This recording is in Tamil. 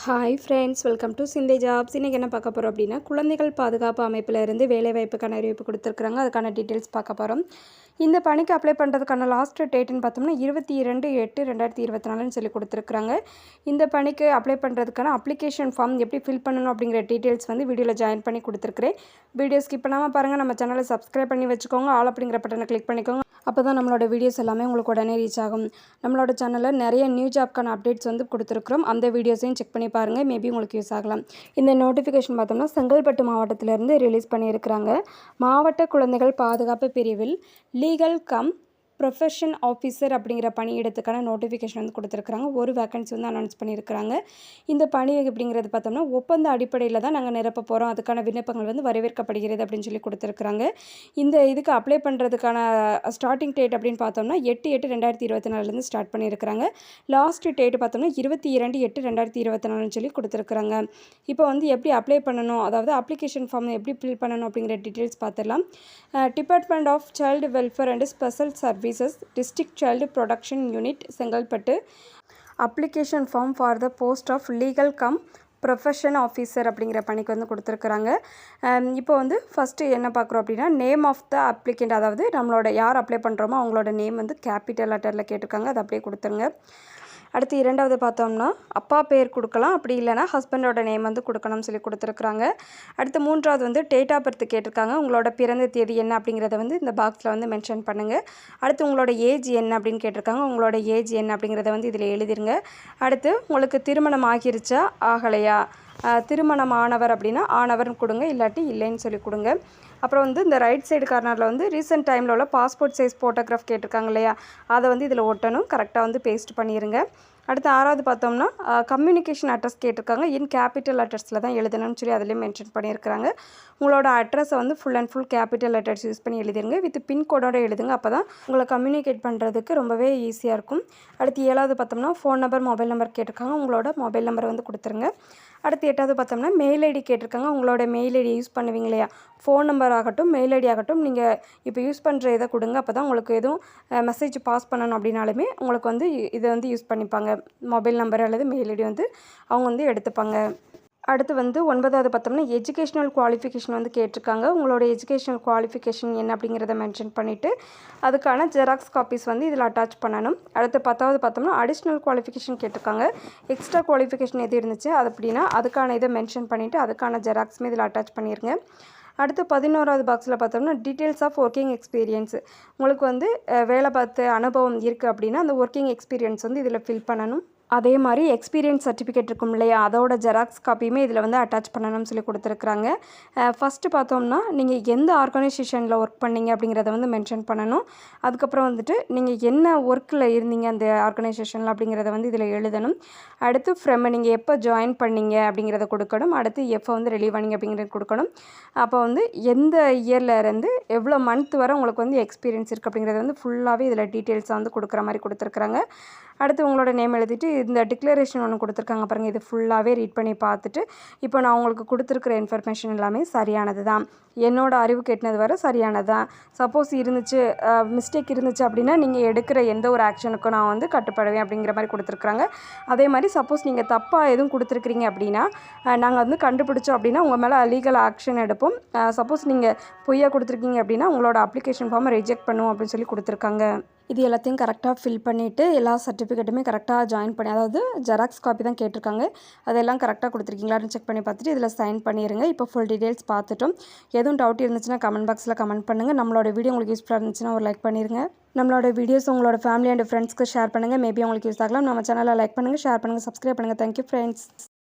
ஹாய் ஃப்ரெண்ட்ஸ், வெல்கம் டு சிந்தை ஜாப்ஸ். இன்றைக்கி என்ன பார்க்க போகிறோம் அப்படின்னா, குழந்தைகள் பாதுகாப்பு அமைப்பில் இருந்து வேலைவாய்ப்புக்கான அறிவிப்பு கொடுத்துருக்குறாங்க. அதுக்கான டீட்டெயில்ஸ் பார்க்க போகிறோம். இந்த பணிக்கு அப்ளை பண்ணுறதுக்கான லாஸ்ட் டேட்டுன்னு பார்த்தோம்னா 22/8/2024 சொல்லி கொடுத்துருக்குறாங்க. இந்த பணிக்கு அப்ளை பண்ணுறதுக்கான அப்ளிகேஷன் ஃபார்ம் எப்படி ஃபில் பண்ணணும் அப்படிங்கிற டீட்டெயில்ஸ் வந்து வீடியோவில் ஜாயின் பண்ணி கொடுத்துருக்குறேன். வீடியோ ஸ்கிப் பண்ணாமல் பாருங்கள். நம்ம சேனலை சப்ஸ்கிரைப் பண்ணி வச்சுக்கோங்க. ஆல் அப்படிங்கிற பட்டனை கிளிக் பண்ணிக்கோங்க. அப்போ தான் நம்மளோட வீடியோஸ் எல்லாமே உங்களுக்கு உடனே ரீச் ஆகும். நம்மளோட சேனலில் நிறைய நியூ ஜாப்க்கான அப்டேட்ஸ் வந்து கொடுத்துருக்குறோம். அந்த வீடியோஸையும் செக் பண்ணி பாருங்கள். மேபி உங்களுக்கு யூஸ் ஆகலாம். இந்த நோட்டிஃபிகேஷன் பார்த்தோம்னா செங்கல்பட்டு மாவட்டத்திலேருந்து ரிலீஸ் பண்ணியிருக்கிறாங்க. மாவட்ட குழந்தைகள் பாதுகாப்பு பிரிவில் லீகல் கம் ப்ரொஃபஷன் ஆஃபீஸர் அப்படிங்கிற பணியிடத்துக்கான நோட்டிஃபிகேஷன் வந்து கொடுத்துருக்குறாங்க. ஒரு வேக்கன்சி வந்து அனௌன்ஸ் பண்ணியிருக்கிறாங்க. இந்த பணி அப்படிங்கிறது பார்த்தோம்னா ஒப்பந்த அடிப்படையில் தான் நாங்கள் நிரப்ப போகிறோம். அதுக்கான விண்ணப்பங்கள் வந்து வரவேற்கப்படுகிறது அப்படின்னு சொல்லி கொடுத்துருக்குறாங்க. இந்த இதுக்கு அப்ளை பண்ணுறதுக்கான ஸ்டார்டிங் டேட் அப்படின்னு பார்த்தோம்னா 8/8/2024 ஸ்டார்ட் பண்ணியிருக்கிறாங்க. லாஸ்ட் டேட் பார்த்தோம்னா 22/8/2024 சொல்லி கொடுத்துருக்குறாங்க. இப்போ வந்து எப்படி அப்ளை பண்ணணும், அதாவது அப்ளிகேஷன் ஃபார்ம் எப்படி ஃபில் பண்ணணும் அப்படிங்கிற டீட்டெயில்ஸ் பார்த்துடலாம். Department of child welfare and special services district child protection unit Chengalpattu. Application form for the post of legal cum profession officer அப்படிங்கிற பணிக்கு வந்து கொடுத்துருக்குறாங்க. இப்போ வந்து ஃபஸ்ட்டு என்ன பார்க்குறோம் அப்படின்னா, நேம் ஆஃப் த அப்ளிகண்ட், அதாவது நம்மளோட யார் அப்ளை பண்ணுறோமோ அவங்களோட நேம் வந்து கேபிட்டல் லெட்டரில் கேட்டிருக்காங்க. அதை அப்படியே கொடுத்துருங்க. அடுத்து இரண்டாவது பார்த்தோம்னா அப்பா பேர் கொடுக்கலாம், அப்படி இல்லைனா ஹஸ்பண்டோட நேம் வந்து கொடுக்கணும்னு சொல்லி கொடுத்துருக்குறாங்க. அடுத்து மூன்றாவது வந்து டேட் ஆஃப் பர்த் கேட்டிருக்காங்க. உங்களோட பிறந்த தேதி என்ன அப்படிங்கிறத வந்து இந்த பாக்ஸில் வந்து மென்ஷன் பண்ணுங்கள். அடுத்து உங்களோட ஏஜ் என்ன அப்படின்னு கேட்டிருக்காங்க. உங்களோட ஏஜ் என்ன அப்படிங்கிறத வந்து இதில் எழுதிருங்க. அடுத்து உங்களுக்கு திருமணம் ஆகிருச்சா ஆகலையா, திருமணம் ஆனவர் அப்படின்னா ஆனவர்னு கொடுங்க, இல்லாட்டி இல்லைன்னு சொல்லி கொடுங்க. அப்புறம் வந்து இந்த ரைட் சைடு கார்னரில் வந்து ரீசெண்ட் டைமில் உள்ள பாஸ்போர்ட் சைஸ் ஃபோட்டோகிராஃப் கேட்டிருக்காங்க இல்லையா, அதை வந்து இதில் ஒட்டணும். கரெக்டாக வந்து பேஸ்ட் பண்ணிடுங்க. அடுத்து ஆறாவது பார்த்தோம்னா கம்யூனிகேஷன் அட்ரஸ் கேட்டிருக்காங்க. இன் கேபிட்டல் லெட்டர்ஸில் தான் எழுதணும்னு சொல்லி அதிலையும் மென்ஷன் பண்ணியிருக்கிறாங்க. உங்களோட அட்ரஸை வந்து full and full capital letters use பண்ணி எழுதிருங்க. வித் பின்கோடோட எழுதுங்க. அப்போ தான் உங்களை கம்யூனிகேட் பண்ணுறதுக்கு ரொம்பவே ஈஸியாக இருக்கும். அடுத்து ஏழாவது பார்த்தோம்னா ஃபோன் நம்பர், மொபைல் நம்பர் கேட்டிருக்காங்க. உங்களோட மொபைல் நம்பரை வந்து கொடுத்துருங்க. அடுத்து எட்டாவது பார்த்தோம்னா மெயில் ஐடி கேட்டிருக்காங்க. உங்களோட மெயில் ஐடி யூஸ் பண்ணுவீங்க இல்லையா, ஃபோன் நம்பர் ஆகட்டும் மெயில் ஐடி ஆகட்டும், நீங்கள் இப்போ யூஸ் பண்ணுற இதை கொடுங்க. அப்போ தான் உங்களுக்கு எதுவும் மெசேஜ் பாஸ் பண்ணணும் அப்படின்னாலுமே உங்களுக்கு வந்து இதை வந்து யூஸ் பண்ணிப்பாங்க. மொபைல் நம்பர் அல்லது மெயில் ஐடி வந்து அவங்க வந்து எடுத்துப்பாங்க. அடுத்து வந்து ஒன்பதாவது பார்த்தோம்னா எஜுகேஷ்னல் குவாலிஃபிகேஷன் வந்து கேட்டிருக்காங்க. உங்களோட எஜுகேஷ்னல் குவாலிஃபிகேஷன் என்ன அப்படிங்கிறத மென்ஷன் பண்ணிவிட்டு அதுக்கான ஜெராக்ஸ் காப்பீஸ் வந்து இதில் அட்டாச் பண்ணணும். அடுத்து பத்தாவது பார்த்தோம்னா அடிஷ்னல் குவாலிஃபிகேஷன் கேட்டிருக்காங்க. எக்ஸ்ட்ரா குவாலிஃபிகேஷன் எது இருந்துச்சு அது அப்படின்னா அதுக்கான இதை மென்ஷன் பண்ணிவிட்டு அதுக்கான ஜெராக்ஸுமே இதில் அட்டாச் பண்ணிடுங்க. அடுத்து 11வது பாக்ஸில் பார்த்தோம்னா டீட்டெயில்ஸ் ஆஃப் ஒர்க்கிங் எக்ஸ்பீரியன்ஸ். உங்களுக்கு வந்து வேலை பார்த்த அனுபவம் இருக்குது அப்படின்னா அந்த ஒர்க்கிங் எக்ஸ்பீரியன்ஸ் வந்து இதில் ஃபில் பண்ணணும். அதே மாதிரி எக்ஸ்பீரியன்ஸ் சர்டிஃபிகேட் இருக்கும் இல்லையா, அதோட ஜெராக்ஸ் காப்பியுமே இதில் வந்து அட்டாச் பண்ணணும்னு சொல்லி கொடுத்துருக்குறாங்க. ஃபஸ்ட்டு பார்த்தோம்னா நீங்கள் எந்த ஆர்கனைசேஷனில் ஒர்க் பண்ணீங்க அப்படிங்கிறத வந்து மென்ஷன் பண்ணணும். அதுக்கப்புறம் வந்துட்டு நீங்கள் என்ன ஒர்க்கில் இருந்தீங்க அந்த ஆர்கனைசேஷனில் அப்படிங்கிறத வந்து இதில் எழுதணும். அடுத்து ஃப்ரம் நீங்கள் எப்போ ஜாயின் பண்ணீங்க அப்படிங்கிறத கொடுக்கணும். அடுத்து எப்போ வந்து ரிலீவ் பண்ணீங்க அப்படிங்கிறத கொடுக்கணும். அப்போ வந்து எந்த இயரில் இருந்து எவ்வளோ மந்த் வரை உங்களுக்கு வந்து எக்ஸ்பீரியன்ஸ் இருக்குது அப்படிங்கிறத வந்து ஃபுல்லாகவே இதில் டீட்டெயில்ஸாக வந்து கொடுக்குற மாதிரி கொடுத்துருக்குறாங்க. அடுத்து உங்களோட நேம் எழுதிட்டு இந்த டிக்ளரேஷன் ஒன்று கொடுத்துருக்காங்க பாருங்கள், இது ஃபுல்லாகவே ரீட் பண்ணி பார்த்துட்டு இப்போ நான் உங்களுக்கு கொடுத்துருக்குற இன்ஃபர்மேஷன் எல்லாமே சரியானது தான், என்னோட அறிவு கெட்டினது வரை சரியானது தான். சப்போஸ் இருந்துச்சு மிஸ்டேக் இருந்துச்சு அப்படின்னா நீங்கள் எடுக்கிற எந்த ஒரு ஆக்ஷனுக்கும் நான் வந்து கட்டுப்படுவேன் அப்படிங்கிற மாதிரி கொடுத்துருக்குறாங்க. அதே மாதிரி சப்போஸ் நீங்கள் தப்பாக எதுவும் கொடுத்துருக்குறீங்க அப்படின்னா நாங்கள் வந்து கண்டுபிடிச்சோம் அப்படின்னா உங்கள் மேலே லீகல் ஆக்ஷன் எடுப்போம். சப்போஸ் நீங்கள் பொய்யா கொடுத்துருக்கீங்க அப்படின்னா உங்களோட அப்ளிகேஷன் ஃபார்மை ரிஜெக்ட் பண்ணுவோம் அப்படின்னு சொல்லி கொடுத்துருக்காங்க. இது எல்லாத்தையும் கரெக்டாக ஃபில் பண்ணிவிட்டு எல்லா சர்டிஃபிகேட்டுமே கரெக்டாக ஜாயின் பண்ணி, அதாவது ஜெராக்ஸ் காப்பி தான் கேட்டிருக்காங்க, அதெல்லாம் கரெக்டாக கொடுத்துருக்கீங்களான்னு செக் பண்ணி பார்த்துட்டு இதில் சைன் பண்ணிடுங்க. இப்போ ஃபுல் டீட்டெயில்ஸ் பார்த்துட்டோம். எதுவும் டவுட் இருந்துச்சுன்னா கமெண்ட் பாக்ஸில் கமெண்ட் பண்ணுங்கள். நம்மளோட வீடியோ உங்களுக்கு யூஸ்ஃபுல்லாக இருந்துச்சுன்னா ஒரு லைக் பண்ணிடுங்க. நம்மளோட வீடியோஸ் உங்களோட ஃபேமிலி அண்ட் ஃப்ரெண்ட்ஸ்க்கு ஷேர் பண்ணுங்கள். மேபி உங்களுக்கு யூஸ் ஆகலாம். நம்ம சேனலை லைக் பண்ணுங்கள், ஷேர் பண்ணுங்கள், சப்ஸ்கிரைப் பண்ணுங்கள். Thank you friends.